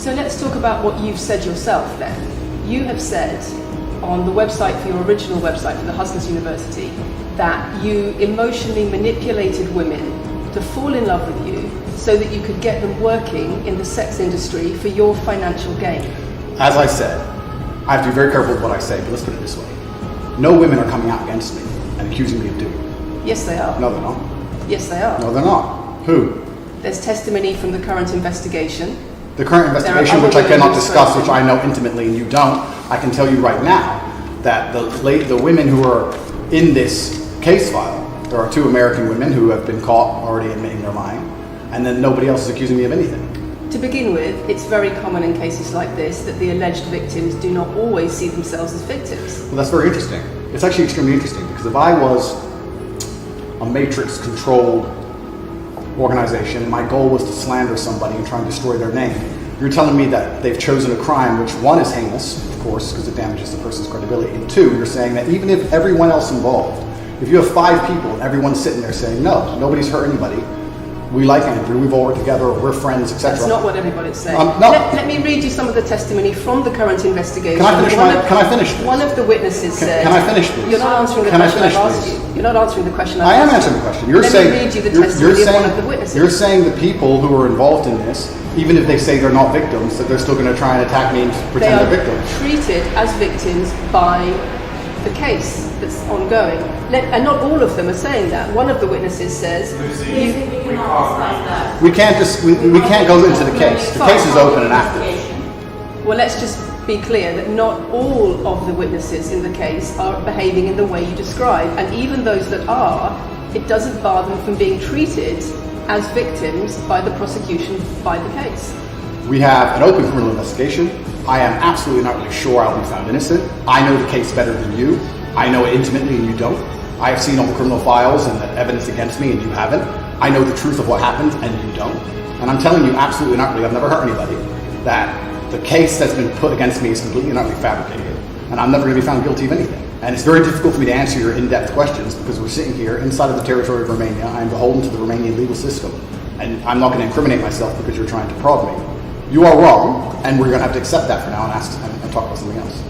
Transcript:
So let's talk about what you've said yourself then. You have said on the website, for your original website for the Hustlers University, that you emotionally manipulated women to fall in love with you so that you could get them working in the sex industry for your financial gain. As I said, I have to be very careful with what I say, but let's put it this way. No women are coming out against me and accusing me of doing it. Yes, they are. No, they're not. Yes, they are. No, they're not. Who? There's testimony from the current investigation. The current investigation, which I cannot discuss, which I know intimately and you don't, I can tell you right now that the women who are in this case file, there are 2 American women who have been caught already admitting they're lying, and then nobody else is accusing me of anything. To begin with, it's very common in cases like this that the alleged victims do not always see themselves as victims. Well, that's very interesting. It's actually extremely interesting, because if I was a matrix-controlled organization and my goal was to slander somebody and try and destroy their name, you're telling me that they've chosen a crime which, 1, is heinous, of course, because it damages the person's credibility, and 2, you're saying that even if everyone else involved, if you have 5 people and everyone's sitting there saying, no, nobody's hurt anybody, we like Andrew, we've all worked together, we're friends, etc. That's not what everybody's saying. No. Let me read you some of the testimony from the current investigation. Can I finish this? One of the witnesses said... Can I finish this? You're not answering the question I've asked you. You're not answering the question I've asked you. I am answering the question. Let me read you the testimony of one of the witnesses. You're saying the people who are involved in this, even if they say they're not victims, that they're still going to try and attack me and pretend they're victims. They are treated as victims by the case that's ongoing. And not all of them are saying that. One of the witnesses says... We can't go into the case. The case is open and active. Well, let's just be clear that not all of the witnesses in the case are behaving in the way you describe. And even those that are, it doesn't bar them from being treated as victims by the prosecution by the case. We have an open criminal investigation. I am absolutely not really sure I'll be found innocent. I know the case better than you. I know it intimately and you don't. I have seen all the criminal files and the evidence against me and you haven't. I know the truth of what happened and you don't. And I'm telling you absolutely not really, I've never hurt anybody, that the case that's been put against me is completely and utterly fabricated. And I'm never going to be found guilty of anything. And it's very difficult for me to answer your in-depth questions because we're sitting here inside of the territory of Romania. I am beholden to the Romanian legal system. And I'm not going to incriminate myself because you're trying to prod me. You are wrong, and we're going to have to accept that for now and talk about something else.